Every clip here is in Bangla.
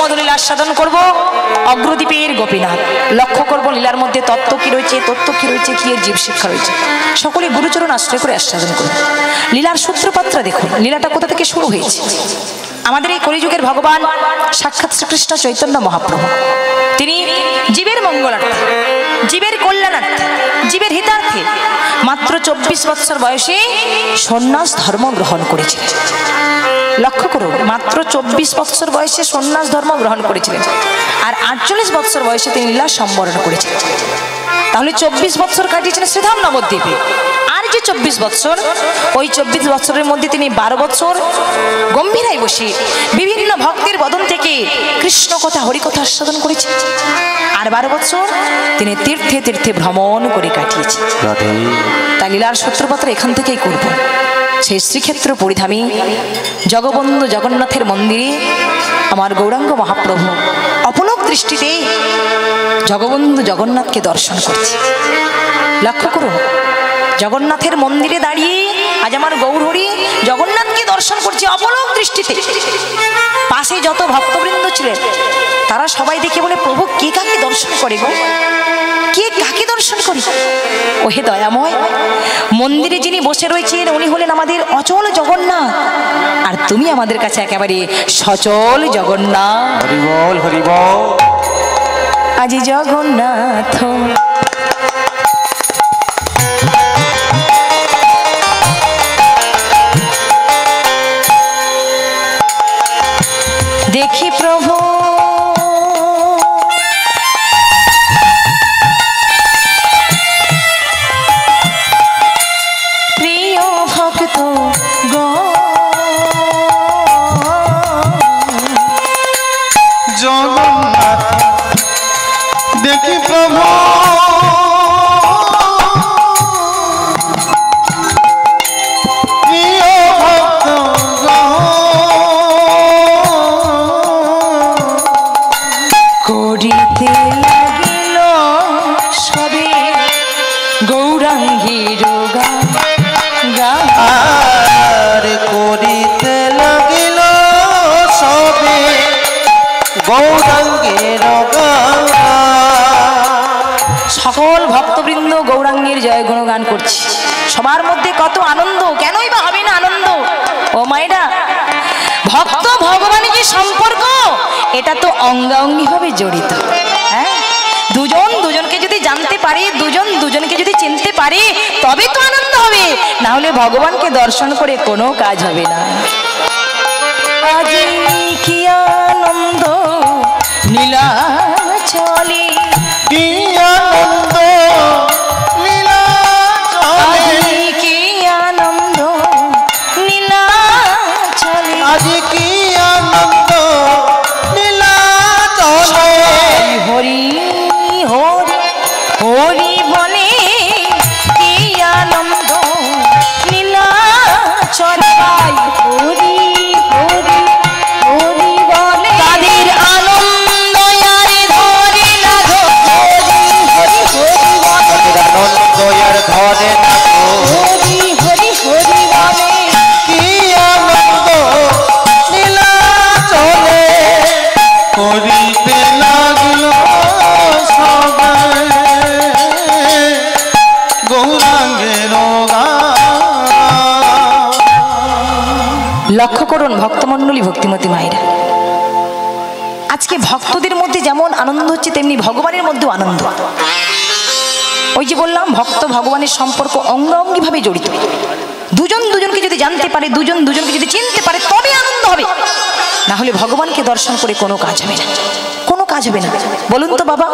মধু লীলা আস্বাদন করব অগ্রদ্বীপের গোপীনাথ। লক্ষ্য করব লীলার মধ্যে তত্ত্ব কি রয়েছে, তত্ত্ব কি রয়েছে, কি এর জীব শিক্ষা রয়েছে, সকলে গুরুচরণ আশ্রয় করে আস্বাদন করব। লীলার সূত্রপাত্রা দেখুন, লীলাটা কোথা থেকে শুরু হয়েছে। আমাদের এই কলিযুগের ভগবান সাক্ষাৎ শ্রীকৃষ্ণ চৈতন্য মহাপ্রভু, তিনি জীবের মঙ্গলার্থে, জীবের কল্যাণার্থে, জীবের হিতার্থে মাত্র 24 বৎসর বয়সে সন্ন্যাস ধর্ম গ্রহণ করেছিলেন। লক্ষ্য করুন, মাত্র 24 বৎসর বয়সে সন্ন্যাস ধর্ম গ্রহণ করেছিলেন, আর 48 বৎসর বয়সে তিনি লীলা সম্বরণ করেছিলেন। তাহলে 24 বৎসর কাটিয়েছেন শ্রীধাম নবদ্বীপে। আর যে 24 বৎসর, ওই 24 বৎসরের মধ্যে তিনি 12 বৎসর গম্ভীরায় বসে বিভিন্ন ভক্তের বদন থেকে কৃষ্ণ কথা হরিকথা আস্বাদন করেছেন, আর 12 বৎসর তিনি তীর্থে তীর্থে ভ্রমণ করে কাটিয়েছেন। তাই লীলার সূত্রপাত্র এখান থেকেই করব। সেই শ্রীক্ষেত্র পরিধামী জগবন্ধু জগন্নাথের মন্দিরে আমার গৌরাঙ্গ মহাপ্রভু অপলক দৃষ্টিতে জগবন্ধু জগন্নাথকে দর্শন করছে। লক্ষ্য করুন, জগন্নাথের মন্দিরে দাঁড়িয়ে আজ আমার গৌরহরি জগন্নাথকে দর্শন করছে অপলক দৃষ্টিতে। পাশে যত ভক্তবৃন্দ ছিলেন তারা সবাই দেখে বলে, প্রভু কে কাকে দর্শন করে গো, কে কাকে দর্শন করে? ও হে দয়াময়, মন্দিরে যিনি বসে রয়েছেন উনি হলেন আমাদের অচল জগন্নাথ, আর তুমি আমাদের কাছে একেবারে সচল জগন্নাথ। হরি বল, হরি বল। আজি জগন্নাথ দেখি প্রভু প্রিয় ভক্ত জগন্নাথ দেখি প্রভু সকল ভক্তবৃন্দ গৌরাঙ্গের জয় গুণগান করছে। সবার মধ্যে কত আনন্দ, কেনই বা হবে না আনন্দ? ও মায়েরা, ভক্ত ভগবানের যে সম্পর্ক এটা তো অঙ্গাঙ্গি ভাবে জড়িত। হ্যাঁ, দুজন দুজনকে যদি জানতে পারে, দুজন দুজনকে যদি চিনতে পারে, তবে তো আনন্দ হবে, না হলে ভগবানকে দর্শন করে কোনো কাজ হবে না। আজি কি আনন্দ নীলাচলে, কি আনন্দ নীলাচলে, কি আনন্দ নীলাচলে, আজি কি আনন্দ নীলাচলে। হরি হরি হরি বলে কি আনন্দ নীলাচলে, হরি হরি হরি বলে তাদের আনন্দ আরে ধরে না গো, হরি হরি হরি বলে আনন্দ আর ধরে না গো, হরি হরি হরি বলে কি আনন্দ নীলাচলে। করিতে লাগিল সবাই গৌরাঙ্গের গান। লক্ষ্য করুন ভক্তমণ্ডলী, ভক্তিমতী মায়েরা, আজকে ভক্তদের মধ্যে যেমন আনন্দ হচ্ছে তেমনি ভগবানের মধ্যেও আনন্দ। ওই যে বললাম, ভক্ত ভগবানের সম্পর্ক অঙ্গাঙ্গি ভাবে জড়িত। দুজন দুজনকে যদি জানতে পারে, দুজন দুজনকে যদি চিনতে পারে, তবে আনন্দ হবে, না হলে ভগবানকে দর্শন করে কোনো কাজ হবে না, কোনো কাজ হবে না। বলুন তো বাবা,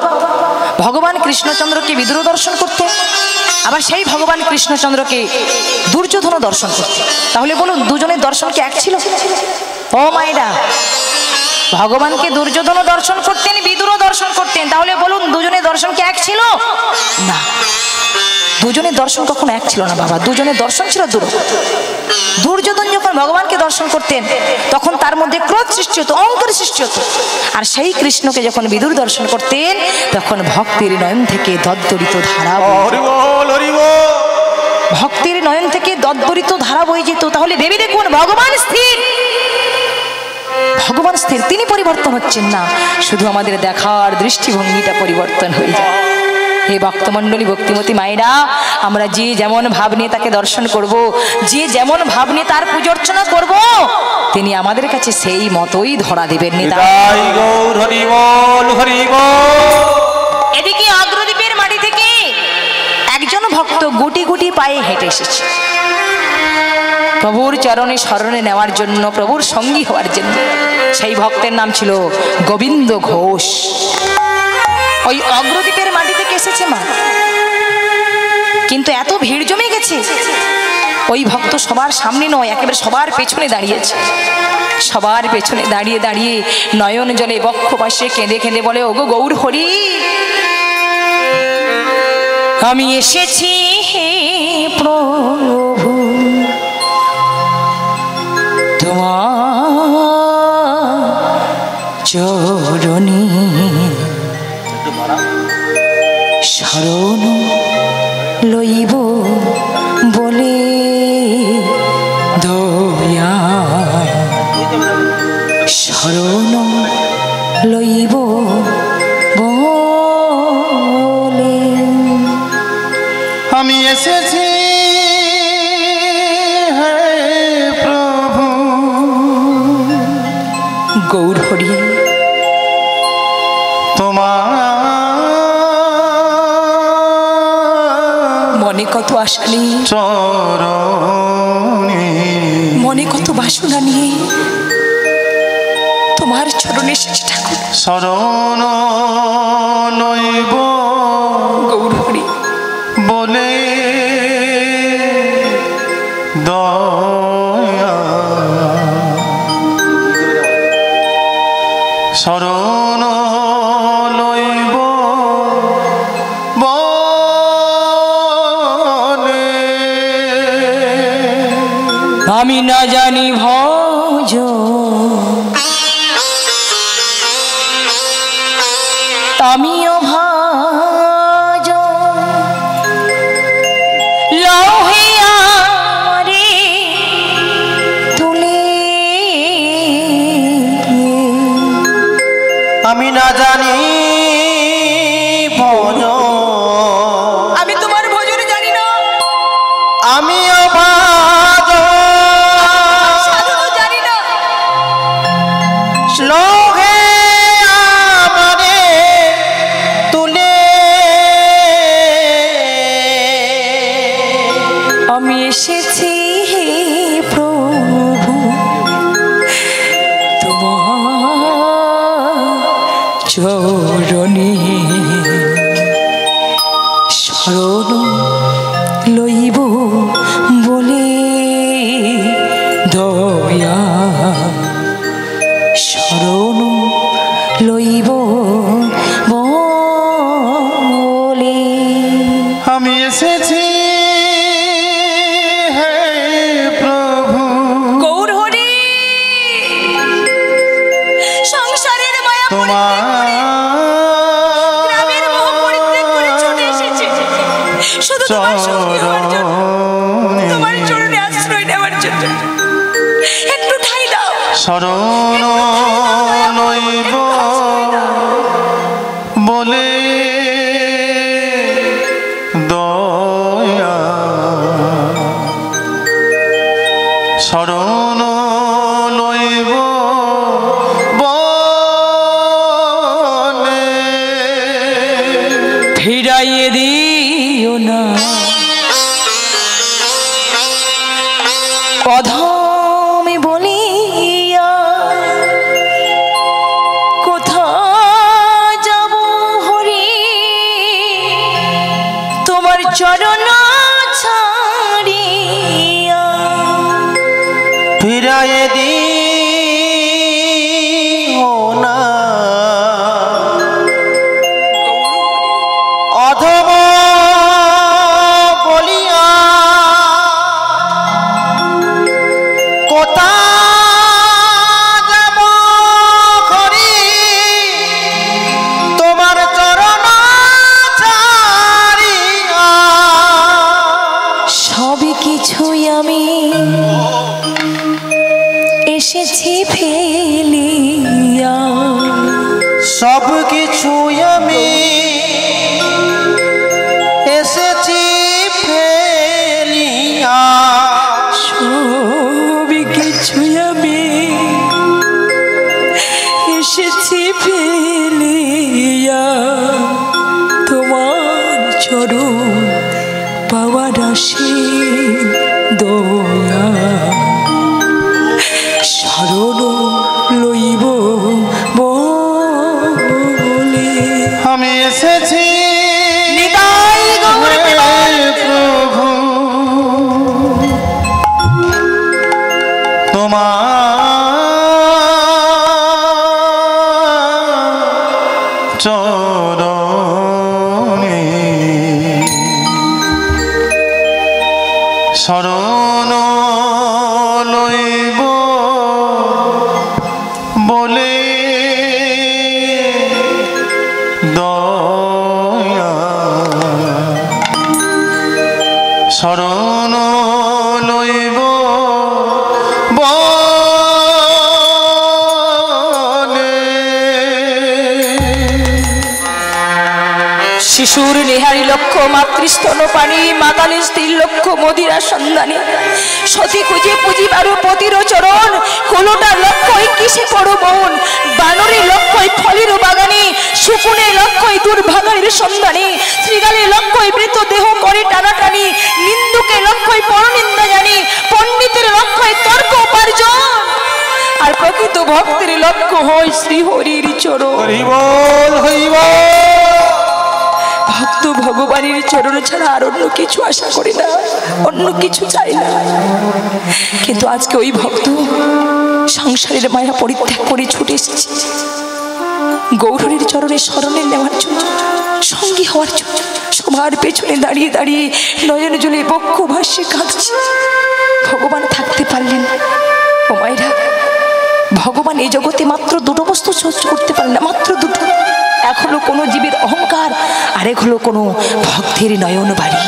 ভগবান কৃষ্ণচন্দ্রকে বিদুর দর্শন করতে, আবার সেই ভগবান কৃষ্ণচন্দ্রকে দুর্যোধন দর্শন করতে, তাহলে বলুন দুজনের দর্শন কি এক ছিল? ও মায়েরা, ভগবানকে দুর্যোধন দর্শন করতেন, বিদুর দর্শন করতেন, তাহলে বলুন দুজনের দর্শন কি এক ছিল? না, দুজনের দর্শন কখনো এক ছিল না বাবা, দুজনের দর্শন ছিল দূর। দুর্যোধন যখন ভগবানকে দর্শন করতেন তখন তার মধ্যে ক্রোধ সৃষ্টি হতো, অহংকার সৃষ্টি হতো, আর সেই কৃষ্ণকে যখন বিদুর দর্শন করতেন তখন ভক্তির নয়ন থেকে দদ্দরিত ধারা, ভক্তির নয়ন থেকে দদ্দরিত ধারা বয়ে যেত। তাহলে ভেবে দেখুন, ভগবান স্থির, ভগবান স্থির, তিনি পরিবর্তন হচ্ছেন না, শুধু আমাদের দেখার দৃষ্টিভঙ্গিটা পরিবর্তন হয়ে যায়। হে ভক্তমণ্ডলী, ভক্তিমতী মায়েরা, আমরা যে যেমন ভাব নিয়ে তাকে দর্শন করব, যে যেমন ভাব নিয়ে তার পূজা অর্চনা করব, তিনি আমাদের কাছে সেই মতোই ধরা দেবেন। এদিকে অগ্রদ্বীপের মাটি থেকে একজন ভক্ত গুটি গুটি পায়ে হেঁটে এসেছে প্রভুর চরণে শরণে নেওয়ার জন্য, প্রভুর সঙ্গী হওয়ার জন্য। সেই ভক্তের নাম ছিল গোবিন্দ ঘোষ। ওই অগ্রদ্বীপের মাটি থেকে এসেছে মা, কিন্তু এত ভিড় জমে গেছে, ওই ভক্ত সবার সামনে নয়, একেবারে সবার পেছনে দাঁড়িয়েছে। সবার পেছনে দাঁড়িয়ে দাঁড়িয়ে নয়ন জলে বক্ষ পাশে কেঁদে কেঁদে বলে, ওগো গৌর হরি, আমি এসেছি হে প্রভু তোমার চরণে শরণ লইব বলে দয়া, শরণ লইব বলে আমি এসেছি হে প্রভু। গৌর হরি, তোমার মনে কত আশা নিয়ে, চরণে, মনে কত বাসনা নিয়ে তোমার চরণে এসেছি ঠাকুর। শরণ লইব গৌর হরি বলে দয়া, শরণ লইব বলে। আমি না জানি ভজ আমিও ভাজ লহিয়া রে তুলে, আমি না জানি ভজ, আমি তোমার ভজন জানি না, আমিও ভাজ সাধনও জানি না, লোহে আমারে তুলে। আমি এসেছি হে প্রভু তোমার চরণে শরণ লইব বলে দয়া, শরণ লইব বলে। আমি এসেছি হে প্রভু। গৌর হরি, সংসারের মায়া তোমার গ্রামের মোহ পরিত্যাগ করে চলে এসেছে শুধু তোমার সঙ্গী হওয়ার জন্য, তোমার চরণে আশ্রয় নেওয়ার জন্য। একটু ঠাই দাও, শরণ লইব বলে দয়া, শরণ লইব বলে। ফিরাইয়ে দিও না অধমে বলিয়া, কোথায় যাব হরি তোমার চরণ ছাড়িয়া। ফিরাইয়ে দিও না অধম বলিয়া, কোথায় যাব হরি তোমার চরণ ছাড়িয়া। সব কিছু আমি এসেছি ফেলিয়া, সব কিছু আমি এসেছি ফেলিয়া, তোমার চরণ পাওয়ার আসে দয়া, শরণ লইব বলে। আমি এসেছি নিতাই গৌর প্রভু তোমার চরণে শরণ লইব বলে দয়া, শরণ লইব বলে। শিশুর নেহারি লক্ষ্য মাতৃস্তন পানি, মাতালের স্ত্রীর লক্ষ্য মদিরা সন্ধানে, সতী খুঁজে পুঁজিবারও পতির চরণ, কোলোটার লক্ষ্যই কিসে পড়ো মন, বানরের লক্ষ্যই ফলের বাগানে, শকুনের লক্ষ্যই দুর্ভাগানের সন্ধানে, শ্রীগালের লক্ষ্যই মৃত দেহ করে টানাটানি, নিন্দুকের লক্ষ্যই পরনিন্দা জানি, পণ্ডিতের লক্ষ্যই তর্ক উপার্জন, আর প্রকৃত ভক্তের লক্ষ্য হয় শ্রীহরির চরণ। হরিবল হরিবল। ভক্ত ভগবানের চরণ ছাড়া আর অন্য কিছু আশা করে না, অন্য কিছু চাই না। কিন্তু আজকে ওই ভক্ত সংসারের মায়া পরিত্যাগ করে ছুটে এসেছে গৌরের চরণে শরণে নেওয়ার জন্য, সঙ্গী হওয়ার জন্য। সবার পেছনে দাঁড়িয়ে দাঁড়িয়ে নয়ন জলে বক্ষ ভাসে কাঁদছে। ভগবান থাকতে পারলেন না। ও মায়েরা, ভগবান এই জগতে মাত্র দুটো বস্তু সহ্য করতে পারেন না, মাত্র দুটো। এক হলো কোনো জীবের অহংকার, আরেক হলো কোনো ভক্তের নয়ন বাড়ি।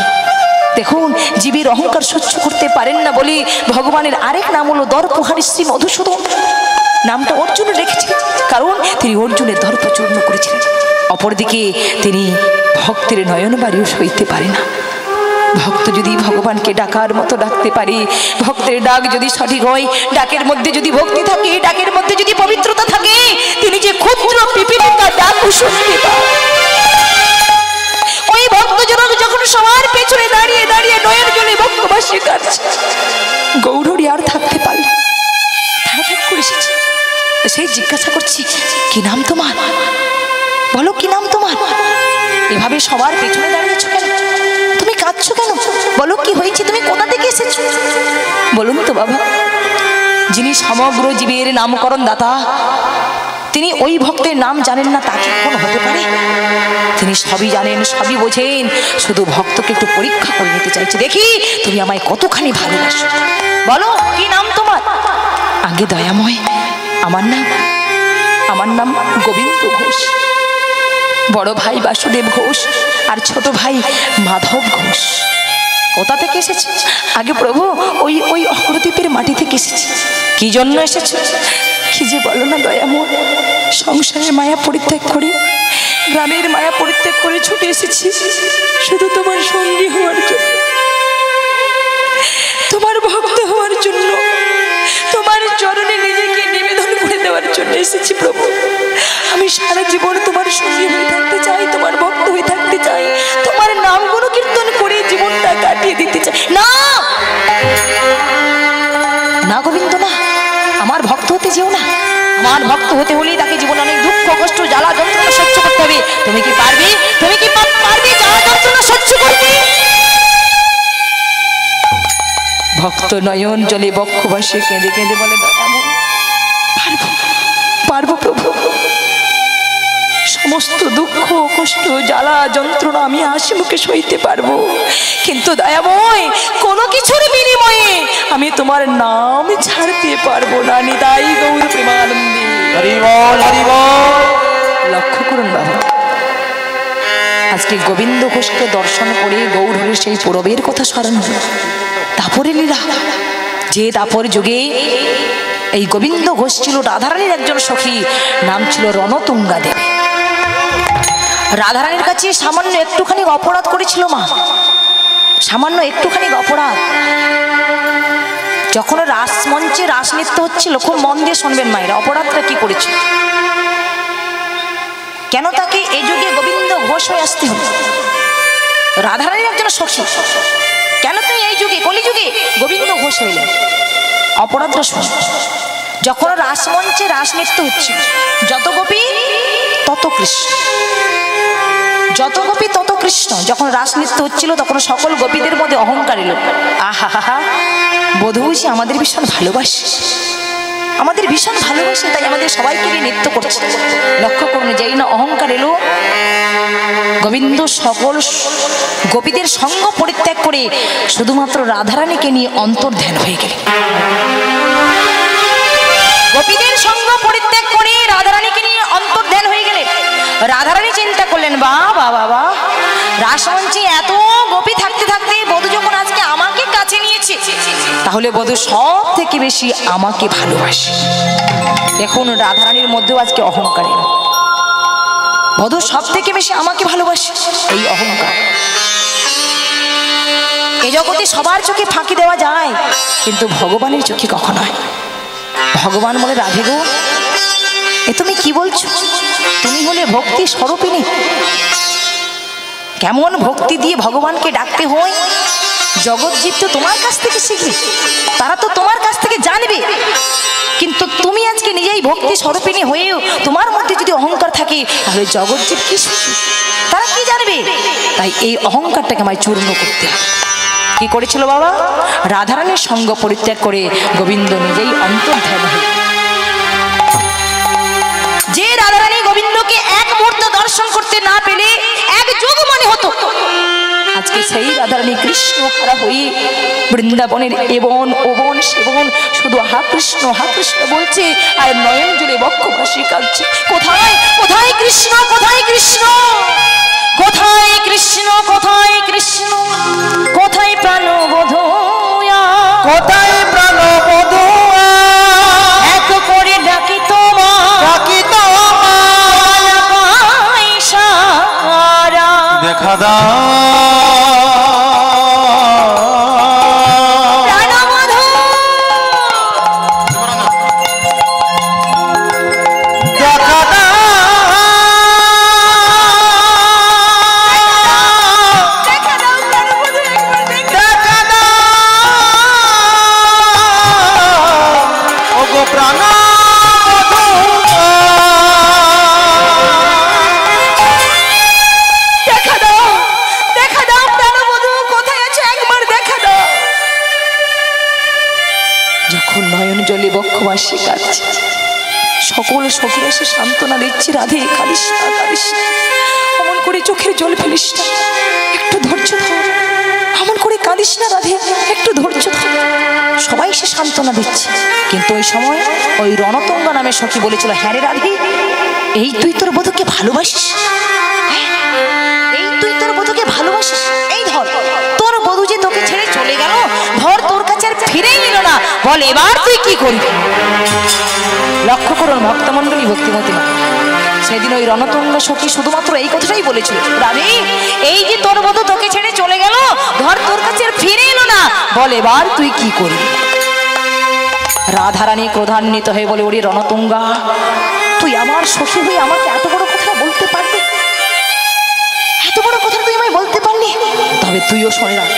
দেখুন, জীবের অহংকার সহ্য করতে পারেন না বলে ভগবানের আরেক নাম হলো দর্পহারী শ্রী মধুসূদন। নামটা অর্জুন রেখেছে, কারণ তিনি অর্জুনের দর্প চূর্ণ করেছিলেন। অপরদিকে তিনি ভক্তের নয়ন বাড়িও সইতে পারে না। ভক্ত যদি ভগবানকে ডাকার মতো ডাকতে পারে, ভক্তের ডাক যদি সঠিক হয়, ডাকের মধ্যে যদি ভক্তি থাকে, ডাকের মধ্যে যদি পবিত্রতা থাকে, তিনি যে ক্ষুদ্র পিপীলিকা ডাকও শুনতে পায়। ওই ভক্তজন যখন সবার পেছনে দাঁড়িয়ে দাঁড়িয়ে নয়ন জলে বক্ষ ভাসে কাঁদছে, গৌরহরি আর থাকতে পারল না, তাড়াতাড়ি করে এসেছে। সেই জিজ্ঞাসা করছি, কি নাম তোমার? বলো, কি নাম তোমার? এভাবে সবার পেছনে দাঁড়িয়েছো কেন? তুমি কাঁদছো কেন? বলো, কি হয়েছে? তুমি কোথা থেকে এসেছো? বলুন তো বাবা। যিনি সমগ্র জীবের নামকরণ দাতা, তিনি ওই ভক্তের নাম জানেন না, তা কি কখনো হতে পারে? তিনি সবই জানেন, সবই বোঝেন, শুধু ভক্তকে একটু পরীক্ষা করে নিতে চাইছে, দেখি তুমি আমায় কতখানি ভালোবাসো। বলো, কি নাম তোমার? আগে দয়াময়, আমার নাম গোবিন্দ ঘোষ। বড় ভাই বাসুদেব ঘোষ আর ছোট ভাই মাধব ঘোষ। কোথা থেকে এসেছে? আগে প্রভু, ওই অগ্রদ্বীপের মাটি থেকে এসেছে। কি জন্য এসেছে? কি যে বলো না দয়াময়, সংসারের মায়া পরিত্যাগ করে, গ্রামের মায়া পরিত্যাগ করে ছুটে এসেছি শুধু তোমার সঙ্গী হওয়ার জন্য, তোমার ভক্ত হওয়ার জন্য, তোমার চরণে নিজেকে নিবেদন করে দেওয়ার জন্য এসেছি প্রভু। আমি সারা জীবন তোমার সঙ্গী হয়ে থাকতে চাই, তোমার ভক্ত হয়ে থাকতে চাই, তোমার নাম গুণ কীর্তন করে জীবনটা কাটিয়ে দিতে চাই। না না গোবিন্দ, না, আমার ভক্ত হতে যেও না। আমার ভক্ত হতে হলে তাকে জীবনে অনেক দুঃখ কষ্ট জ্বালা যন্ত্রণা সহ্য করতে হবে। তুমি কি পারবে? তুমি কি পারবে জ্বালা যন্ত্রণা সহ্য করতে? ভক্ত নয়ন জলে বক্ষ ভাসে কেঁদে কেঁদে বলে, পারবো পারবো প্রভু, সমস্ত দুঃখ কষ্ট জ্বালা যন্ত্রণা আমি হাসি মুখে সইতে পারবো, কিন্তু দয়াময় কোনো কিছুর বিনিময়ে আমি তোমার নাম ছাড়তে পারবো না। নিতাই গৌর প্রেমানন্দে। হরি বল হরি বল। লক্ষ্য করুন বাবা, আজকে গোবিন্দ ঘোষকে দর্শন করে গৌরের সেই পূরবের কথা স্মরণ হল। তারপরে লীলা, যে তারপর যুগে এই গোবিন্দ ঘোষ ছিল রাধারানীর একজন সখী, নাম ছিল রণতুঙ্গা দেবী। রাধারানীর কাছে সামান্য একটুখানি অপরাধ করেছিল মা, সামান্য একটুখানি অপরাধ। যখন রাসমঞ্চে রাস নৃত্য হচ্ছিল, খুব মন দিয়ে শুনবেন মায়েরা, অপরাধটা কি করেছিল, কেন তাকে এই যুগে গোবিন্দ ঘোষ হয়ে আসতে হলো? রাধারানীর একজন সখী, কেন তুই এই যুগে কলিযুগে গোবিন্দ ঘোষ হইলেন? অপরাধটা শুন। যখন রাসমঞ্চে রাস নৃত্য হচ্ছিল, যত গোপী তত কৃষ্ণ, যত গোপী তত কৃষ্ণ। যখন রাস নৃত্য হচ্ছিল তখন সকল গোপীদের মধ্যে অহংকার এলো। আহা হা হা, বধূ আমাদের ভীষণ ভালোবাসে, আমাদের ভীষণ ভালোবাসে, তাই আমাদের সবাইকে নিয়ে নৃত্য করছে। লক্ষ্য করুন, যেই না অহংকার এলো, গোবিন্দ সকল গোপীদের সঙ্গ পরিত্যাগ করে শুধুমাত্র রাধারানীকে নিয়ে অন্তর্ধান হয়ে গেল। গোপীদের সঙ্গ পরিত্যাগ করে রাধারানীকে নিয়ে অন্তর্ধান হয়ে গেলেন। রাধারানী চিন্তা করলেন, বাবা বাবা, রাসমঞ্চে এত গোপী থাকতে থাকতে বধূ যখন আজকে আমাকে কাছে নিয়েছে, তাহলে বধূ সব থেকে বেশি আমাকে ভালোবাসে। দেখুন রাধারানীর মধ্যেও আজকে অহংকার এলো, বধূ সব থেকে বেশি আমাকে ভালোবাসে, এই অহংকার। এই জগতে সবার চোখে ফাঁকি দেওয়া যায়, কিন্তু ভগবানের চোখে কখনো হয়। ভগবান বলে, রাধে গো, এ তুমি কি বলছো? তুমি হলে ভক্তি স্বরূপিণী, কেমন ভক্তি দিয়ে ভগবানকে ডাকতে হয়, জগৎজীব তো তোমার কাছ থেকে শিখবে, তারা তো তোমার কাছ থেকে জানবে, কিন্তু তুমি আজকে নিজেই ভক্তি স্বরূপিণী হয়েও তোমার মধ্যে যদি অহংকার থাকে, তাহলে জগৎজীব কি শিখবে, তারা কি জানবে? তাই এই অহংকারটাকে আমায় চূর্ণ করতে হবে। কি করেছিল বাবা? রাধারানীর সঙ্গ পরিত্যাগ করে গোবিন্দ নিজেই অন্তর্ধান হয়ে, যে রাধারানী গোবিন্দকে এক মুহূর্ত দর্শন করতে না পেলে এক যুগ মনে হতো, আজকে সেই রাধারানী কৃষ্ণ হারা হয়ে বৃন্দাবনের এবন ওবন সেবন শুধু হা কৃষ্ণ বলছে, আর নয়ন জুড়ে বক্ষ ভাসি কাঁদছে। কোথায় কোথায় কৃষ্ণ, কোথায় কৃষ্ণ, কোথায় কৃষ্ণ, কোথায় কৃষ্ণ, কোথায় প্রাণবোধয়া, কোথায় প্রাণবধূয়া, এক করে ডাকি তোমার, ডাকি তোমার, ইশারা দেখা দাও, প্রাণবোধ দেখা দাও, দেখা দাও, প্রাণবোধ একবার দেখো। দেখা দাও, ওগো প্রাণবধূয়া, দেখা দাও, দেখা দাও প্রাণবধূ, কোথায় আছে একবার দেখা দাও। যখন নয়ন জলে বক্ষবাসী কাঁদছে, সকল সখীরা এসে সান্ত্বনা দিচ্ছে, রাধে কাঁদিস না, কাঁদিস না, অমন করে চোখের জল ফেলিস না, একটু ধৈর্য ধর, অমন করে কাঁদিস না রাধে, একটু ধৈর্য ধর। সবাই এসে সান্ত্বনা দিচ্ছে, কিন্তু ওই সময় ওই রণতুঙ্গা নামে সখী বলেছিল, হ্যাঁ রে রাধে, এই তুই তোর বধূকে ভালোবাসিস, এই তুই তোর বধূকে ভালোবাসিস, এই ধর তোর বধূ যে তোকে ছেড়ে চলে গেল, ধর তোর কাছে আর ফিরেই নিল না, বল এবার তুই কি করবি? লক্ষ্য করুন ভক্তমণ্ডলী, ভক্তিমতী মা, সেদিন ওই রণতুঙ্গা সখী শুধুমাত্র এই কথাটাই বলেছিল, রাধে এই যে তোর বধূ তোকে ছেড়ে চলে গেল, ধর তোর কাছে আর ফিরে এলো না, বল এবার তুই কি করবি? রাধারানী ক্রোধান্বিত হয়ে বলে, ওরে রণতুঙ্গা, তুই আমার সখী হয়ে আমাকে এত বড় কথা বলতে পারবি, এত বড় কথা তুই আমায় বলতে পারলি? তবে তুইও শুনে রাখ,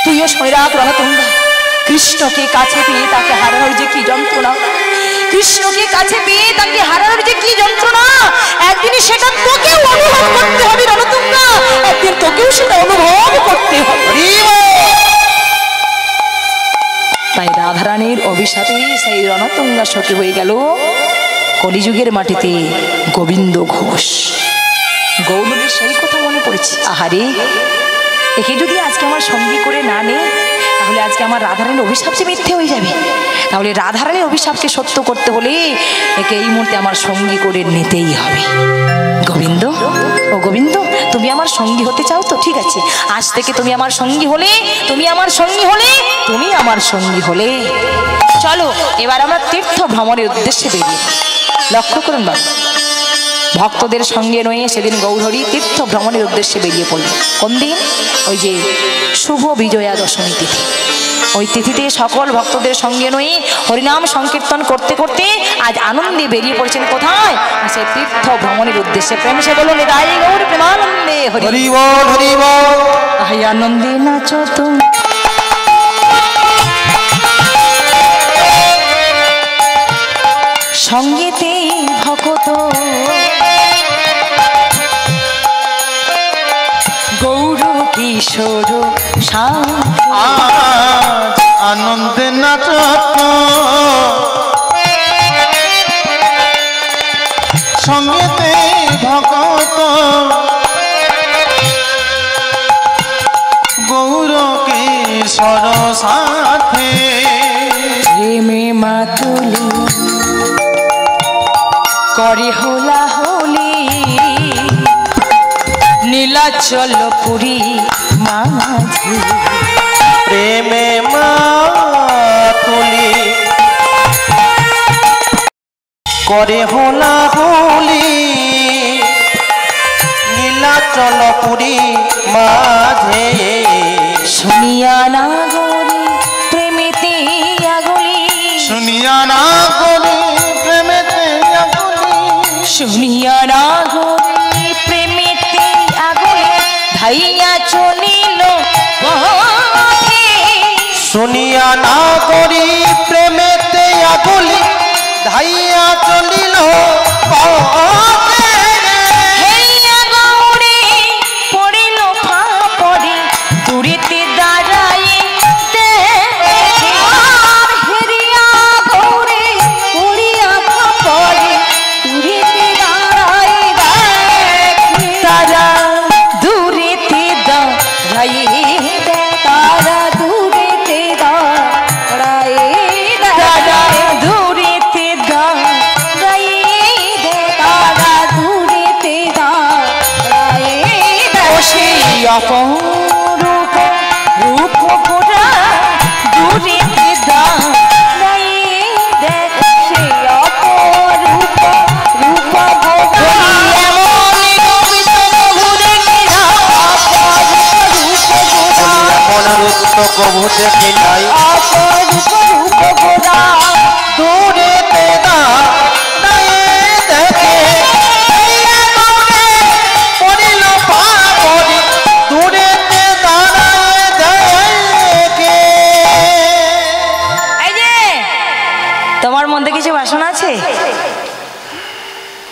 তুইও শুনে রাখ রণতুঙ্গা, কৃষ্ণকে কাছে পেয়ে তাকে হারানোর যে কি যন্ত্রণা, কৃষ্ণকে কাছে পেয়ে তাকে হারানোর যে কি যন্ত্রণা, একদিন সেটা তোকেও অনুভব করতে হবে রণতুঙ্গা, একদিন তোকেও সেটা অনুভব করতে হবে। তাই রাধারানীর অভিশাপে সেই রণতুঙ্গা সখী হয়ে গেল কলিযুগের মাটিতে গোবিন্দ ঘোষ। গৌরবের সেই কথা মনে পড়েছে, আহারে একে যদি আজকে আমার সঙ্গী করে না নে, তাহলে আজকে আমার রাধারানীর অভিশাপ যে মিথ্যে হয়ে যাবে, তাহলে রাধারানীর অভিশাপকে সত্য করতে হলে একে এই মুহূর্তে আমার সঙ্গী করে নিতেই হবে। গোবিন্দ, ও গোবিন্দ, তুমি আমার সঙ্গী হতে চাও তো? ঠিক আছে, আজ থেকে তুমি আমার সঙ্গী হলে, তুমি আমার সঙ্গী হলে, তুমি আমার সঙ্গী হলে, চলো এবার আমরা তীর্থ ভ্রমণের উদ্দেশ্যে বেরিয়ে। লক্ষ্য করুন বাবা, ভক্তদের সঙ্গে নিয়ে সেদিন গৌরহরি তীর্থ ভ্রমণের উদ্দেশ্যে বেরিয়ে পড়ল। কোন দিন? ওই যে শুভ বিজয়া দশমী তিথি। ওই তিথিতে সকল ভক্তদের সঙ্গে নিয়ে হরিনাম সংকীর্তন করতে করতে আজ আনন্দে বেরিয়ে পড়েছেন। কোথায়? সে তীর্থ ভ্রমণের উদ্দেশ্যে। প্রেম সে বলুন নিতাই গৌর প্রেমানন্দে হরি হরি বল হরি বল। আই আনন্দে নাচো তুমি সঙ্গীতে ভকত গৌর কিশোর আজ আনন্দে নাচ সঙ্গেতে ভগত গৌর কিশোর সাথে প্রেমে মাতুলি করে হোলা হোলি নীলাচল পুরী মাঝি প্রেমে মাতুলি করে হোলা হোলি নীলাচল পুরী মাঝে শুনিয়া না গরি প্রেমেতে আগলি শুনিয়া না গরি প্রেমেতে আগলি শুনিয়া না গরি প্রেমেতে আগলি ধাইয়া চলিল পথে শুনিয়া না করি প্রেমেতে আগলি ধাইয়া চলিল পথে। হেইয়া গৌরে পড়িল ফাপড়ে দূরেতে দাঁড়াই দেখে আর হেরিয়া গৌরে পড়িয়া ফাপড়ে দূরেতে দাঁড়াই দেখে তারা দূরেতে দাঁড়াই তারা দূরেতে দাঁড়াই তারা দূরেতে দাঁড়াই তারা দূরেতে দাঁড়াই বসে অপরূপ রূপ গোরা দূরেতে দাঁড়াই দেখে অপরূপ রূপ গোরা এমন কবিত কবু দেখে না অপরূপ কবু দেখি নাই অপরূপ রূপ গোরা দূরেতে দাঁড়ায়ে দেখে হেইয়া গৌরে পড়িল পাপড়ি দূরেতে দাঁড়ায়ে দেখে। এই যে তোমার মধ্যে কিছু বাসনা আছে?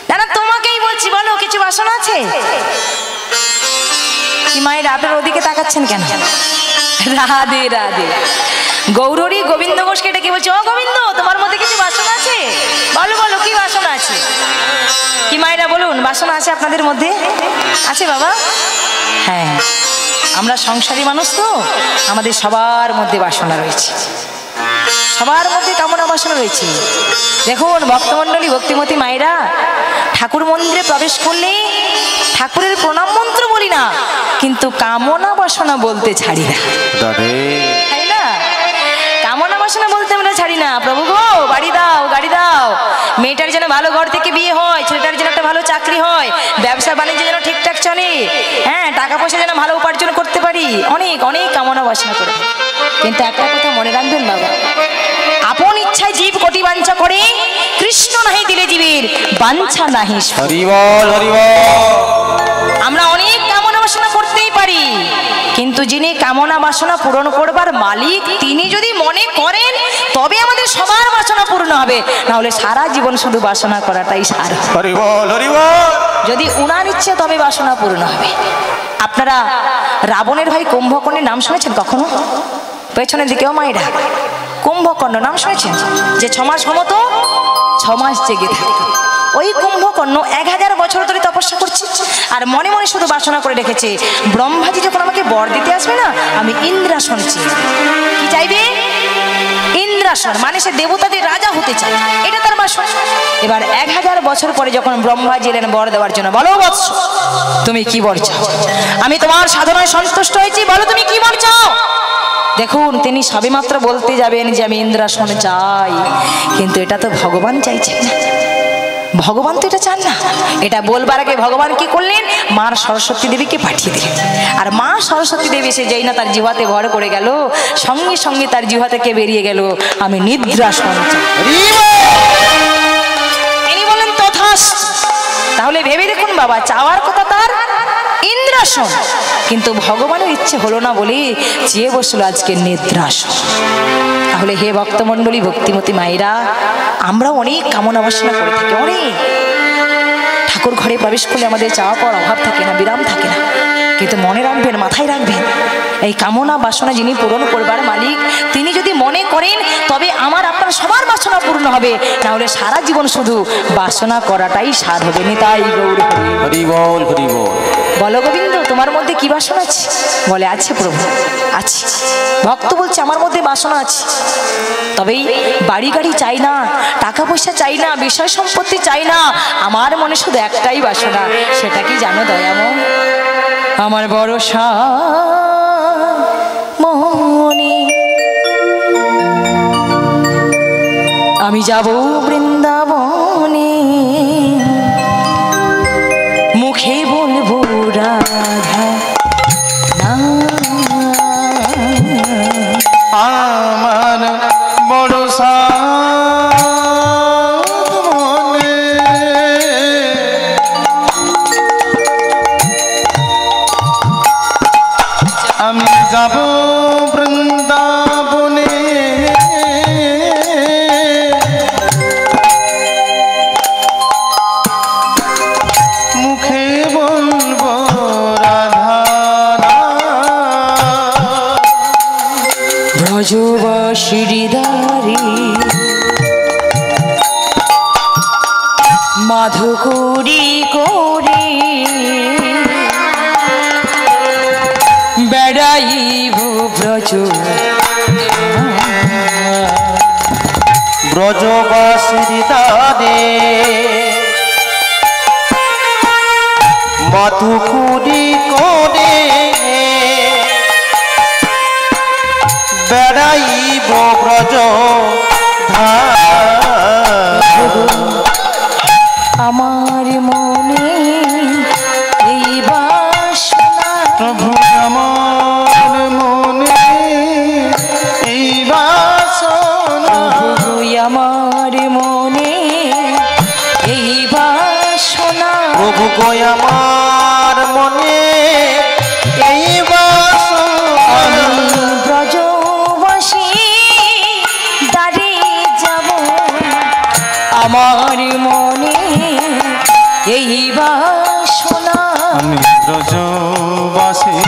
না না তোমাকেই বলছি, বলো কিছু বাসনা আছে কি? মায়ের আপনার ওদিকে তাকাচ্ছেন কেন? রাধে রাধে। গৌরী গোবিন্দ ঘোষকে ডেকে বলছে, ও গোবিন্দ তোমার মধ্যে কিছু বাসনা আছে? বলো বলো কি বাসনা আছে? কি মায়েরা বলুন, বাসনা আছে আপনাদের মধ্যে? আছে বাবা? হ্যাঁ, আমরা সংসারী মানুষ তো, আমাদের সবার মধ্যে বাসনা রয়েছে, সবার মধ্যে কামনা বাসনা রয়েছে। দেখুন ভক্তমণ্ডলী, ভক্তিমতী মায়েরা, ঠাকুর মন্দিরে প্রবেশ করলে ঠাকুরের প্রণাম মন্ত্র বলি না, কিন্তু কামনা বাসনা বলতে ছাড়ি না, তাই না? কামনা বাসনা বলতে আমরা ছাড়ি না। প্রভু গো বাড়ি দাও, গাড়ি দাও, মেয়েটার যেন ভালো ঘর থেকে বিয়ে হয়, ছেলেটার যেন একটা ভালো চাকরি হয়, ব্যবসা বাণিজ্য যেন ঠিকঠাক চলে, হ্যাঁ টাকা পয়সা যেন ভালো উপার্জন করতে পারি, অনেক অনেক কামনা বাসনা করে। কিন্তু একটা কথা মনে রাখবেন বাবা, আপন ইচ্ছায় জীব কোটি বাঞ্ছা করে, কৃষ্ণ নাহি দিলে জীবের বাঞ্ছা নাহি। হরি বল হরি বল। আমরা অনেক কামনা বাসনা করতেই পারি, কিন্তু যিনি কামনা বাসনা পূরণ করবার মালিক তিনি যদি মনে করেন তবে আমাদের সবার বাসনা পূর্ণ হবে, না হলে সারা জীবন শুধু বাসনা করাটাই সার। হরি বল হরি বল। যদি উনার ইচ্ছে তবে বাসনা পূর্ণ হবে। আপনারা রাবণের ভাই কুম্ভকর্ণের নাম শুনেছেন কখনো? পেছনের দিকেও মায়েরা, কুম্ভকর্ণ নাম শুনেছেন? যে 6 মাস ঘুমতো, 6 মাস জেগে থাকতো। ওই কুম্ভকর্ণ 1000 বছর ধরে তপস্যা করছে, আর মনে মনে শুধু বাসনা করে রেখেছে, ব্রহ্মাজি যখন আমাকে বর দিতে আসবে না, আমি ইন্দ্রাসন চাই। কি চাইবে? ইন্দ্রাসন, মানে সে দেবতাদের রাজা হতে চায়, এটা তার বাসনা। এবার 1000 বছর পরে যখন ব্রহ্মাজি এলেন বর দেওয়ার জন্য, বলো বৎস তুমি কি বর চাও? আমি তোমার সাধনায় সন্তুষ্ট হয়েছি, বলো তুমি কি বর চাও? দেখুন তিনি সবেমাত্র বলতে যাবেন যে আমি ইন্দ্রাসন চাই, কিন্তু এটা তো ভগবান চাইছেন না। ভগবান তো এটা চান না। এটা বলবার আগে ভগবান কি করলেন? মা সরস্বতী দেবীকে পাঠিয়ে দিলেন। আর মা সরস্বতী দেবী এসে যেই না তার জিহ্বাতে ভর করে গেল, সঙ্গে সঙ্গে তার জিহ্বা থেকে বেরিয়ে গেল, আমি নিদ্রাসন চাই। তিনি বলেন তথাস্তু। তাহলে ভেবে দেখুন বাবা, চাওয়ার কথা তার ইন্দ্রাসন, কিন্তু ভগবানের ইচ্ছে হলো না বলে চেয়ে বসলো আজকে নিদ্রাসন। তাহলে হে ভক্তমণ্ডলী, ভক্তিমতী মায়েরা, আমরা অনেক কামনা বাসনা করে থাকি, অনেক। ঠাকুর ঘরে প্রবেশ করলে আমাদের চাওয়া পাওয়ার অভাব থাকে না, বিরাম থাকে না, কিন্তু মনে রাখবেন, মাথায় রাখবেন, এই কামনা বাসনা যিনি পূরণ করবার মালিক, তিনি যদি মনে করেন তবে আমার আপনার সবার বাসনা পূর্ণ হবে, না হলে সারা জীবন শুধু বাসনা করাটাই সাধ হবে। নিতাই গৌর হরি। হরি বল, হরি বল। বলো গোবিন্দ, তোমার মধ্যে কি বাসনা আছে? বলে আছে প্রভু, আছে। ভক্ত বলছে আমার মধ্যে বাসনা আছে, তবেই বাড়ি গাড়ি চাই না, টাকা পয়সা চাই না, বিষয় সম্পত্তি চাই না, আমার মনে শুধু একটাই বাসনা। সেটা কি জানো দয়াময়? আমার ভরসা মনে আমি যাব বৃন্দাবনে, মুখে বলবো রাধা নাম। আমার ভরসা মনে আমি যাব বৃন্দাবনে, মুখে বলবো রাধা ব্রজবাসীদারি মাধুকরী করে বেড়াইব ব্রজ, ব্রজবাসীর দ্বারে মধুকুরি করে বেড়াইব ব্রজ আমার মনে এই বাসনা, প্রভু আমার মনে এই বাসনা, প্রভু আমার মনে এই বাসনা, প্রভু গো আমার মনে এই বাসনা, আমি ব্রজবাসী দাঁড়ে যাব, আমার মনে এই বাসনা, আমি ব্রজবাসীর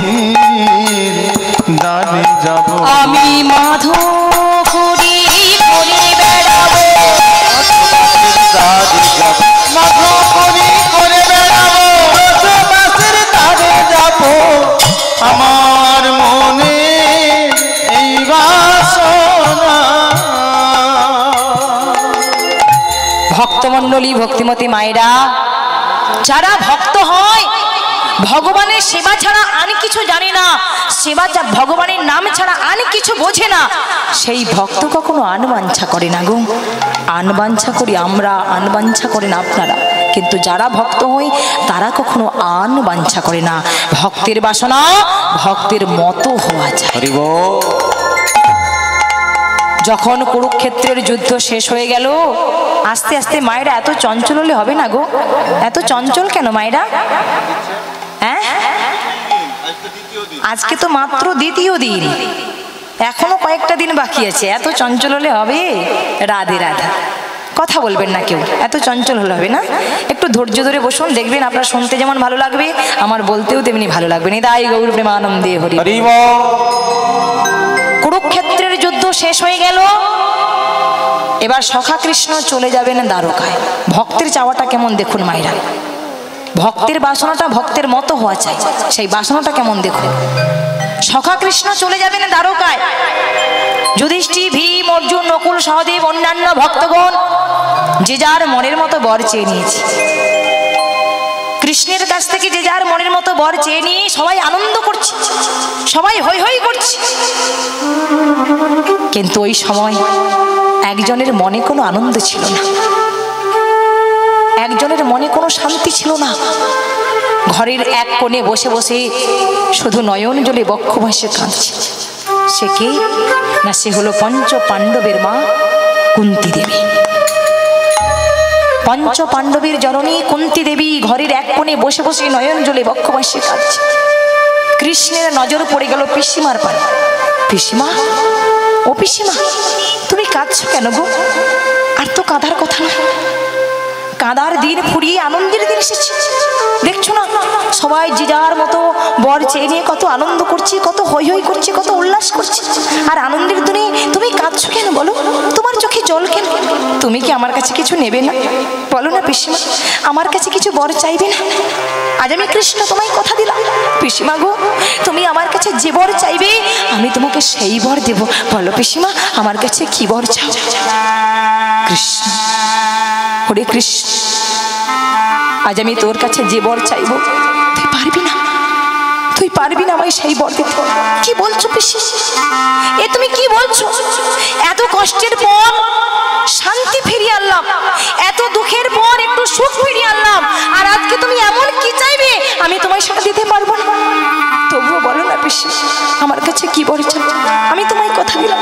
দানে যাব, আমি মাধুকরী করে বেড়াবো, দানে যাব, মধুকরি করে বেড়াবো, ব্রজবাসীর দানে যাব, আমার মনে এই বাসনা। ভক্তমণ্ডলী, ভক্তিমতী মায়েরা, যারা ভক্ত হয় ভগবানের সেবা ছাড়া আর কিছু জানে না, সেবা ভগবানের নাম ছাড়া আর কিছু বোঝে না, সেই ভক্ত কখনো আনবাঞ্ছা করে না গো। আনবাঞ্ছা করি আমরা, আনবাঞ্ছা করেন আপনারা, কিন্তু যারা ভক্ত হয় তারা কখনো আনবাঞ্ছা করে না। ভক্তের বাসনা ভক্তের মতো হওয়া যায়। হরি বল। যখন কুরুক্ষেত্রের যুদ্ধ শেষ হয়ে গেল, আস্তে আস্তে মায়েরা এত চঞ্চল হলে হবে না গো। এত চঞ্চল কেন মায়েরা? হ্যাঁ, আজকে তো মাত্র দ্বিতীয় দিন, এখনো কয়েকটা দিন বাকি আছে, এত চঞ্চল হলে হবে? রাধে রাধা। কথা বলবেন না কেউ, এত চঞ্চল হলে হবে না। একটু ধৈর্য ধরে বসুন, দেখবেন আপনার শুনতে যেমন ভালো লাগবে আমার বলতেও তেমনি ভালো লাগবে। নিতাই গৌর প্রেমানন্দে হরি। হরি বল। কুরুক্ষেত্রের যুদ্ধ শেষ হয়ে গেল, এবার সখা কৃষ্ণ চলে যাবেন দ্বারকায়। ভক্তের চাওয়াটা কেমন দেখুন মায়েরা, ভক্তের বাসনাটা ভক্তের মতো হওয়া চাই, সেই বাসনাটা কেমন দেখুন। সখা কৃষ্ণ চলে যাবেন দ্বারকায়, যুধিষ্ঠির, ভীম, অর্জুন, নকুল, সহদেব, অন্যান্য ভক্তগণ যে যার মনের মতো বর চেয়ে নিয়েছে। কৃষ্ণের কাছ থেকে যে যার মনের মতো বর চেয়ে নিয়ে সবাই আনন্দ করছে, সবাই হৈ হৈ করছে, কিন্তু ওই সময় একজনের মনে কোনো আনন্দ ছিল না। একজনের মনে কোনো শান্তি ছিল না। ঘরের এক কোণে বসে বসে শুধু নয়ন জলে বক্ষ ভাসে কাঁদছে। সে কে না, সে হলো পঞ্চ পাণ্ডবের মা কুন্তী দেবী। পঞ্চ পাণ্ডবের জননী কুন্তী দেবী ঘরের এক কোণে বসে বসে নয়ন জলে বক্ষ ভাসে কাঁদছে। কৃষ্ণের নজর পড়ে গেল পিসিমার পানে। পিসিমা, ও পিসিমা, তুমি কাঁদছো কেন গো? আর তো কাঁদার কথা না, কাঁদার দিন ফুরিয়ে আনন্দের দিন এসেছে। দেখছো না সবাই যে যার মতো বর চেয়ে নিয়ে কত আনন্দ করছে, কত হৈ হৈ করছে, কত উল্লাস করছে। আর আনন্দের দিনে তুমি কাঁদছো কেন বলো? তোমার চোখে জল কেন? তুমি কি আমার কাছে কিছু নেবে না? বলো না পিসিমা, আমার কাছে কিছু বর চাইবে না? আজ আমি কৃষ্ণ তোমায় কথা দিলাম, পিসিমা গো, তুমি আমার কাছে যে বর চাইবে আমি তোমাকে সেই বর দেব। বলো পিসিমা, আমার কাছে কি বর চাও? কৃষ্ণ, হরে কৃষ্ণ, আজ আমি তোর কাছে যে বর চাইব তুই পারবি না, তুই পারবি না আমায় সেই বর দিতে। কি বলছো পিসি? এ তুমি কি বলছো? এত কষ্টের পর শান্তি ফিরিয়ে আনলাম, এত দুঃখের পর একটু সুখ ফিরিয়ে আনলাম, আর আজকে তুমি এমন কি চাইবে আমি তোমায় সেটা দিতে পারবো না? তবুও বলো না পিসি, আমার কাছে কি বর চাও? আমি তোমায় কথা দিলাম,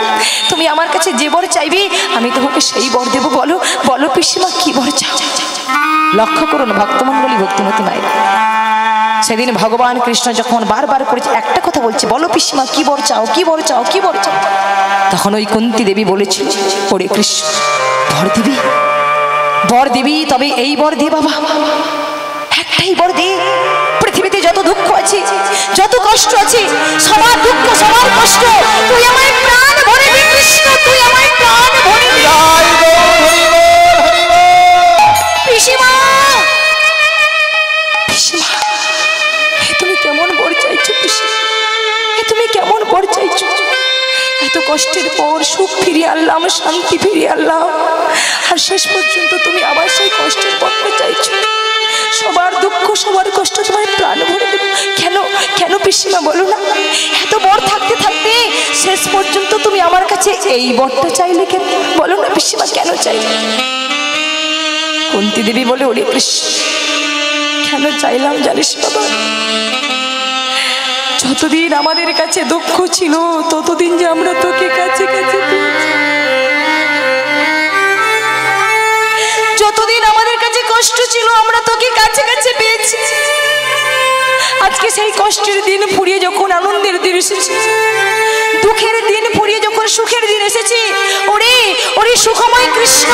তুমি আমার কাছে যে বর চাইবে আমি তোমাকে সেই বর দেবো। বলো বলো পিসিমা, কি বর চাও? লক্ষ্য করুন ভক্তমণ্ডলী, ভক্তিমতী মায়েরা, সেদিন ভগবান কৃষ্ণ যখন বারবার করেছে একটা কথা বলছে, বলো পিসিমা কি বর চাও, কি বর চাও, কি বর চাও? তখন ওই কুন্তী দেবী বলেছিল, ওরে কৃষ্ণ, বর দিবি, বর দিবি, তবে এই বর দে বাবা, একটাই বর দে। পৃথিবীতে যত দুঃখ আছে, যত কষ্ট আছে, সবার দুঃখ সবার কষ্ট তুই আমায় প্রাণ ভরে দে কৃষ্ণ, তুই আমায় প্রাণ ভরে দে। পিসিমা, পিসিমা, তুমি কেমন বর চাইছো পিসি? তুমি কেমন বর চাইছো? এত কষ্টের পর সুখ ফিরিয়ে আনলাম, শান্তি ফিরিয়ে আনলাম, আর শেষ পর্যন্ত তুমি আবার সেই কষ্টের বরটা চাইছো। সবার দুঃখ সবার কষ্ট তোমায় প্রাণ ভরে দেবো। কেন কেন পিসিমা বলো না? এত বর থাকতে থাকতে শেষ পর্যন্ত তুমি আমার কাছে এই বরটা চাইলে কেন? বলো না পিসিমা, কেন চাইলে? কুন্তী দেবী বলে, ওরে কৃষ্ণ, কেন চাইলাম জানিস বাবা? যতদিন আমাদের কাছে দুঃখ ছিল ততদিন যে আমরা তোকে কাছে কাছে পেয়েছি, যতদিন আমাদের কাছে কষ্ট ছিল আমরা তোকে কাছে কাছে পেয়েছি। আজকে সেই কষ্টের দিন ফুরিয়ে যখন আনন্দের দিন এসেছে, দুঃখের দিন ফুরিয়ে যখন সুখের দিন এসেছে, ওরে ওরে সুখময় কৃষ্ণ,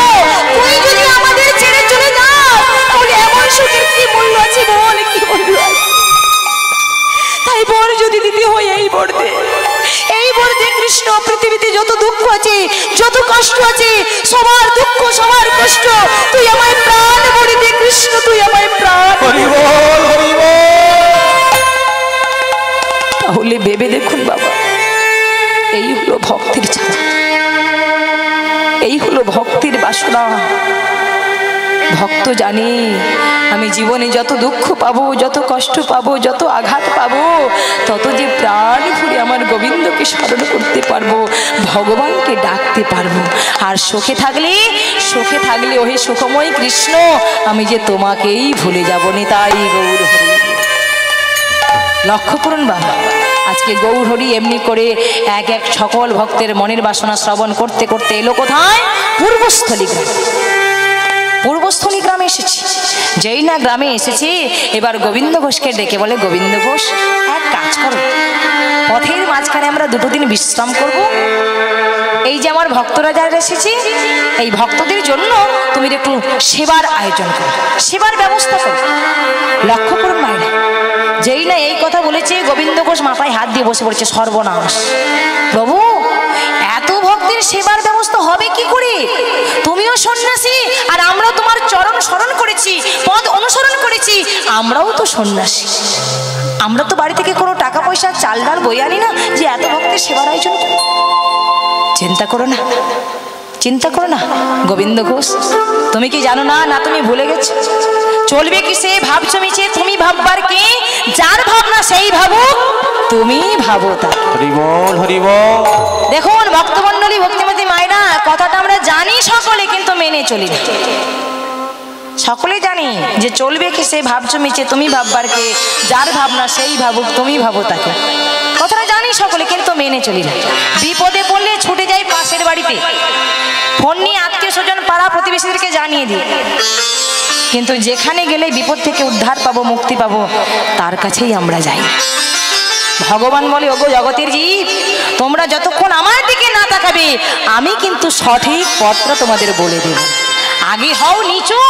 তুই যদি আমাদের ছেড়ে চলে যাস তাহলে এমন সুখের কি মূল্য আছে বল, কি মূল্য আছে? তাই বর যদি দিতে হয় এই বর দে, এই বর দে কৃষ্ণ। পৃথিবীতে যত দুঃখ আছে, যত কষ্ট আছে, সবার দুঃখ সবার কষ্ট তুই আমায় প্রাণ ভরে দে কৃষ্ণ, তুই আমায় প্রাণ। তাহলে ভেবে দেখুন বাবা, এই হলো ভক্তির ছাড়া, এই হলো ভক্তির বাসনা। ভক্ত জানে আমি জীবনে যত দুঃখ পাবো, যত কষ্ট পাবো, যত আঘাত পাবো, তত যে প্রাণ ভরে আমার গোবিন্দকে স্মরণ করতে পারবো, ভগবানকে ডাকতে পারবো। আর সুখে থাকলে ওহে সুখময় কৃষ্ণ, আমি যে তোমাকেই ভুলে যাবো না। তাই গৌর হরি। লক্ষ্য করুন বাবা, আজকে গৌর হরি এমনি করে এক এক সকল ভক্তের মনের বাসনা শ্রবণ করতে করতে এলো কোথায়? পূর্বস্থলী গ্রাম। পূর্বস্থলী গ্রামে এসেছি। যেই না গ্রামে এসেছি, এবার গোবিন্দ ঘোষকে ডেকে বলে, গোবিন্দ ঘোষ এক কাজ করো, পথের মাঝখানে আমরা দুটো দিন বিশ্রাম করব। এই যে আমার ভক্তরা যারা এসেছি, এই ভক্তদের জন্য তুমি একটু সেবার আয়োজন করো, সেবার ব্যবস্থা করো। লক্ষ্য করুন মায়েরা, যেই না এই কথা বলেছে, গোবিন্দ ঘোষ মাথায় হাত দিয়ে বসে পড়েছে, সর্বনাশ প্রভু, এত ভক্তের সেবার ব্যবস্থা হবে কি করে? তুমিও সন্ন্যাসী আর আমরাও তোমার চরণ স্মরণ করেছি, পদ অনুসরণ করেছি, আমরাও তো সন্ন্যাসী, আমরা তো বাড়ি থেকে কোনো টাকা পয়সা চাল ডাল বই আনি না যে এত ভক্তের সেবার আয়োজন করব। চিন্তা করো না, চিন্তা করো না গোবিন্দ ঘোষ, তুমি কি জানো না? না তুমি ভুলে গেছো? চলবে কিসে ভাবছো মিছে, তুমি ভাববার কে? যার ভাবনা সেই ভাবুক, তুমি ভাবো তা। হরি বল, হরি বল। দেখুন ভক্তমণ্ডলী, ভক্তিমতী মায়েরা, কথাটা আমরা জানি সকলে, কিন্তু মেনে চলি না। সকলে জানি যে চলবে কি সে ভাবছো মিছে, তুমি ভাববার কে, যার ভাবনা সেই ভাবুক, তুমি ভাবো তাকে। কথাটা জানি সকলে, কিন্তু মেনে চলি না। বিপদে পড়লে ছুটে যাই পাশের বাড়িতে, ফোন নিয়ে আত্মীয় স্বজন পাড়া প্রতিবেশীদেরকে জানিয়ে দিই, কিন্তু যেখানে গেলে বিপদ থেকে উদ্ধার পাবো, মুক্তি পাবো, তার কাছেই আমরা যাই। ভগবান বলে, ওগো জগতের জীব, তোমরা যতক্ষণ আমার দিকে না তাকাবে আমি কিন্তু সঠিক পথটা তোমাদের বলে দেব। আগে হও নিচু,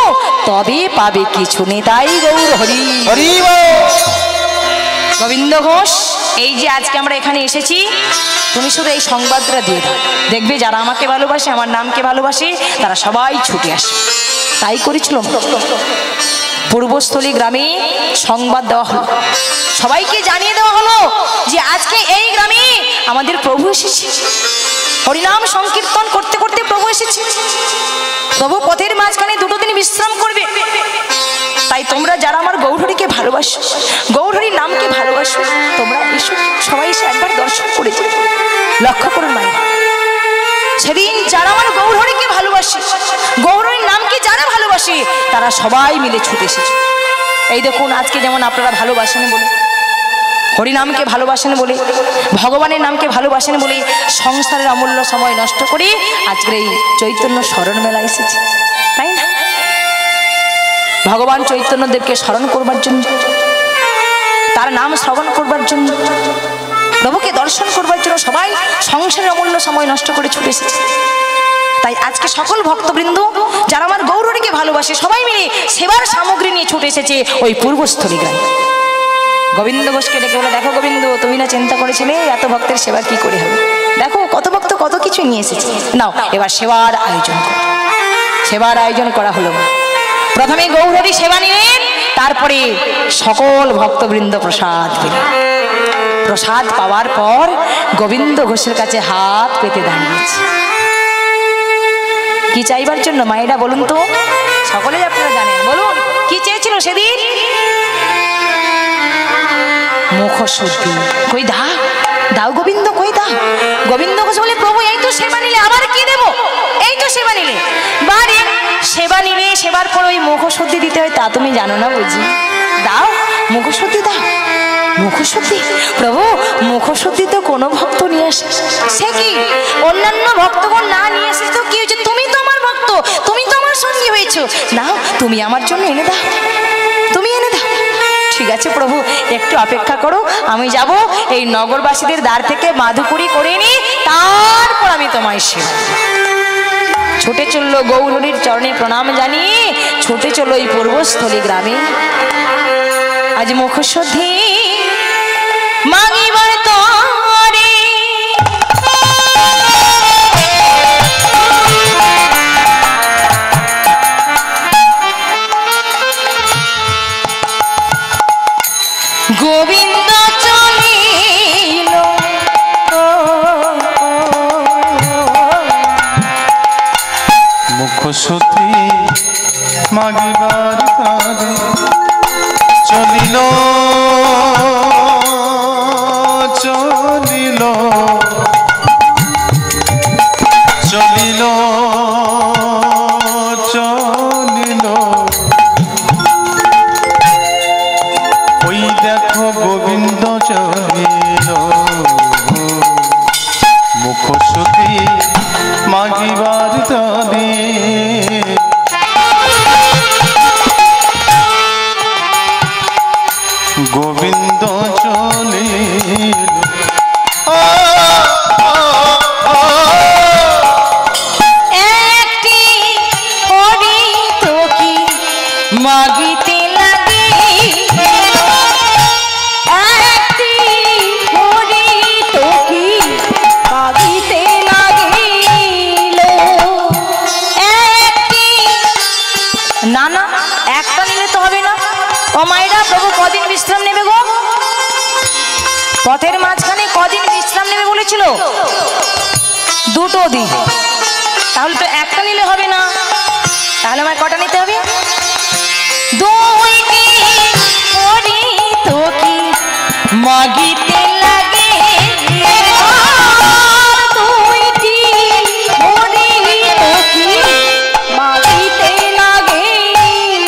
তবে পাবে কিছু। নেতাই গৌর হরি হরি গোবিন্দ ঘোষ, এই যে আজকে আমরা এখানে এসেছি, তুমি শুধু এই সংবাদটা দিয়ে দাও, দেখবে যারা আমাকে ভালোবাসে, আমার নামকে ভালোবাসে, তারা সবাই ছুটে আসে। তাই করেছিল। পূর্বস্থলী গ্রামে সংবাদ দেওয়া হলো, সবাইকে জানিয়ে দেওয়া হলো যে আজকে এই গ্রামে আমাদের প্রভু এসেছে। হরিনাম সংকীর্তন করতে করতে প্রভু এসেছে। প্রভু পথের মাঝখানে দুটো দিন বিশ্রাম করবে। তাই তোমরা যারা আমার গৌরহরিকে ভালোবাসো, গৌরহরির নামকে ভালোবাসো, তোমরা এসো, সবাই এসে একবার দর্শন করেছে। লক্ষ্য করুন মায়ের, সেদিন যারা আমার গৌরহরিকে ভালোবাসে, গৌরহরির নামকে যারা ভালোবাসে, তারা সবাই মিলে ছুটে এসেছে। এই দেখুন আজকে যেমন আপনারা ভালোবাসেন বলে, হরিনামকে ভালোবাসেন বলে, ভগবানের নামকে ভালোবাসেন বলে সংসারের অমূল্য সময় নষ্ট করে আজকের এই চৈতন্য স্মরণ মেলা এসেছে, তাই না? ভগবান চৈতন্যদেবকে স্মরণ করবার জন্য, তার নাম শ্রবণ করবার জন্য, প্রভুকে দর্শন করবার জন্য সবাই সংসারের অমূল্য সময় নষ্ট করে ছুটে এসেছে। তাই আজকে সকল ভক্তবৃন্দ যারা আমার গৌরহরিকে ভালোবাসে, সবাই মিলে সেবার সামগ্রী নিয়ে ছুটে এসেছে ওই পূর্বস্থলী গ্রামে। গোবিন্দ ঘোষকে ডেকে বলে, দেখো গোবিন্দ, তুমি না চিন্তা করেছিলে এত ভক্তের সেবা কি করে হবে? দেখো কত ভক্ত কত কিছু নিয়ে এসেছে, নাও এবার সেবার আয়োজন করো। সেবার আয়োজন করা হলো। প্রথমে গৌরহরি সেবা নিলেন, তারপরে সকল ভক্তবৃন্দ প্রসাদ পেলেন। প্রসাদ পাওয়ার পর গোবিন্দ ঘোষের কাছে হাত পেতে দাঁড়িয়েছে। কি চাইবার জন্য মায়েরা বলুন তো? সকলেই আপনারা জানেন, বলুন কি চেয়েছিল সেদিন? মুখশুদ্ধি। কই দাও, দাও গোবিন্দ, কই দাও। গোবিন্দ ঘোষ বলে, প্রভু এই তো সেবা নিলে, আবার কি দেব? এই তো সেবা নিলে, বারে সেবা নিলে, সেবার পর ওই মুখশুদ্ধি দিতে হয়, তা তুমি জানো না বুঝি? দাও মুখশুদ্ধি, দাও মুখশুদ্ধি। প্রভু মুখশুদ্ধি তো কোনো ভক্ত নিয়ে আসে, সে কি অন্যান্য ভক্তগণ না নিয়ে আসে তো কি হয়েছে? তুমি তো আমার ভক্ত, তুমি তো আমার সঙ্গী হয়েছো, নাও তুমি আমার জন্য এনে দাও, তুমি এনে দাও। ঠিক আছে প্রভু, একটু অপেক্ষা করো, আমি যাব এই নগরবাসীদের দ্বার থেকে মাধুপুরি করে নি, তারপর আমি তোমায় সেবা। ছুটে চললো গৌরহরির চরণে প্রণাম জানিয়ে, ছুটে চললো এই পূর্বস্থলী গ্রামে। আজ মুখশুদ্ধি মাগিবার তরে, গোবিন্দ চলিল মুখশুদ্ধি মাগিবার তারে, চলিল চলিল চলিল চলিল, ওই দেখো গোবিন্দ চলিল। মুখশুদ্ধি মাগিবার তারে, গোবিন্দ চলিল। একটি হরি তো কি মাগিতে লাগে, একটি হরি তো কি মাগিতে লাগিল। একটি না না, একটা নিলে তো হবে না। ও মায়েরা, প্রভু কদিন বিশ্রাম নেবে গো? পথের মাঝখানে কদিন বিশ্রাম নেবে বলেছিল? দুটো দিন। তাহলে তো একটা নিলে হবে না, তাহলে আমার কটা নিতে হবে? দুইটি হরি তো কি মাগিতে লাগে, দুইটি হরি তো কি মাগিতে লাগিল।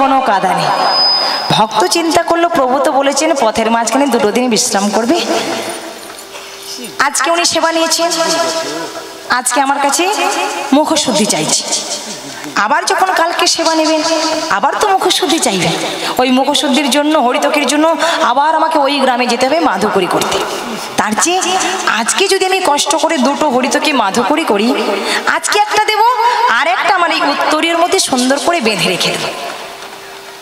কোনো কাদা নেই। ভক্ত চিন্তা করলো, প্রভু তো বলেছেন পথের মাঝখানে দুটো দিন বিশ্রাম করবে। আজকে উনি সেবা নিয়েছেন, আজকে আমার কাছে মুখশুদ্ধি চাইছে। আবার যখন কালকে সেবা নেবেন আবার তো মুখশুদ্ধি চাইবেন। ওই মুখশুদ্ধির জন্য, হরিতকের জন্য আবার আমাকে ওই গ্রামে যেতে হবে মাধুকরী করতে। তার চেয়ে আজকে যদি আমি কষ্ট করে দুটো হরিতকে মাধুকরী করি, আজকে একটা দেব, আর একটা আমার এই উত্তরীর মধ্যে সুন্দর করে বেঁধে রেখে দেবো।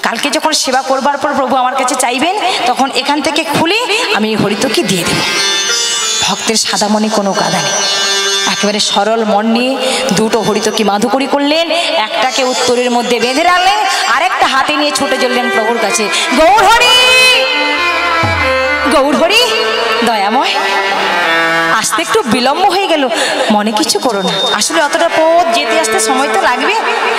কালকে যখন সেবা করবার পর প্রভু আমার কাছে চাইবেন, তখন এখান থেকে খুলে আমি হরিতকে দিয়ে দেব। ভক্তের সাদা মনে কোনো কাদা নেই, একেবারে সরল মন নিয়ে দুটো হরিতকে মাধুকরী করলেন। একটাকে উত্তরের মধ্যে বেঁধে রাখলেন, আরেকটা হাতে নিয়ে ছুটে চললেন প্রভুর কাছে। গৌর হরি, গৌর হরি, দয়াময়, আসতে একটু বিলম্ব হয়ে গেল, মনে কিছু করো না। আসলে অতটা পথ যেতে আসতে সময় তো লাগবে,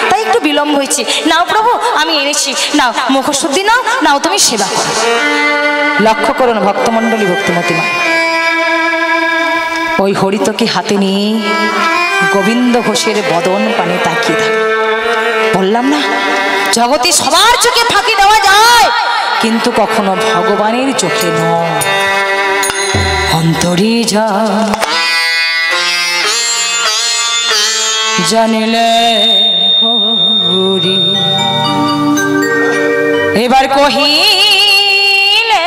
তাই একটু বিলম্ব হয়েছে। নাও প্রভু, আমি এনেছি, নাও মুখশুদ্ধি নাও, নাও তুমি সেবা করো। লক্ষ্য করুন ভক্তমণ্ডলী, ভক্তিমতী মা ওই হরিতকে হাতে নিয়ে গোবিন্দ ঘোষের বদন পানে তাকিয়ে থাকে। বললাম না, জগতে সবার চোখে ফাঁকি দেওয়া যায়, কিন্তু কখনো ভগবানের চোখে নয়। অন্তরে যা জানিলে হরি, এবার কহিলে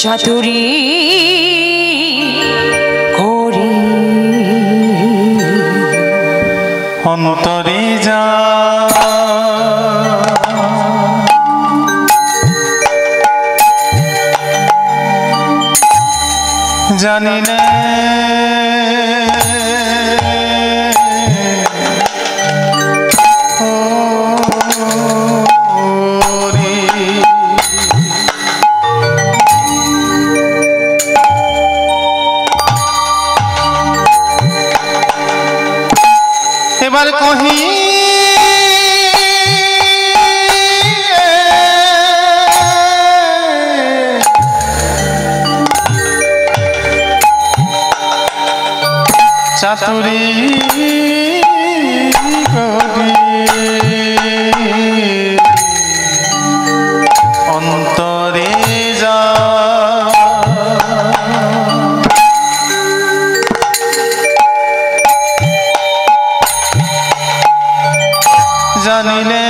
চাতুরী করি। অন্তরে যা জানি না এবার কহি চাতুরী করি, অন্তরে যা জানিলে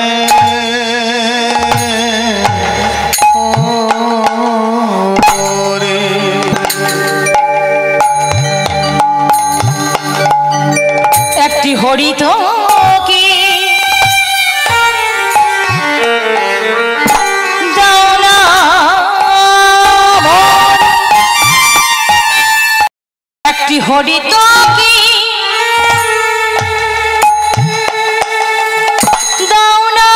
একটি হরিত কি দাও না, একটি হরিত কি দাও না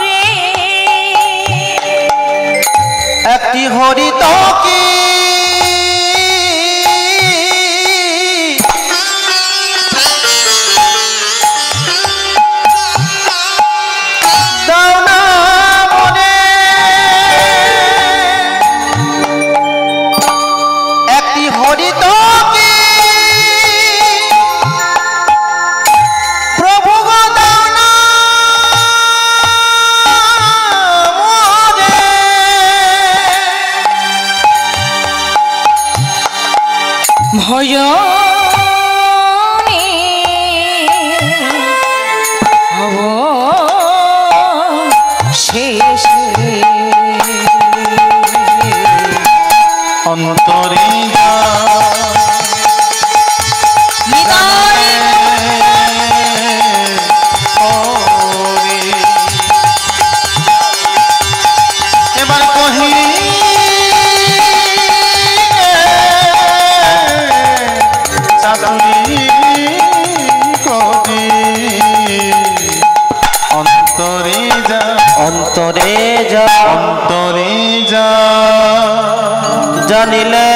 রে, একটি হরিত কি দাও না মনে, একটি হরিত কি প্রভু গো দাও না মনে, ভজনে হব শেষে। অন্তরে যা নিতাই ওরে, এবার কহি চাতুরী করি, অন্তরে যা অন্তরে যা অন্তরে যা জানিলে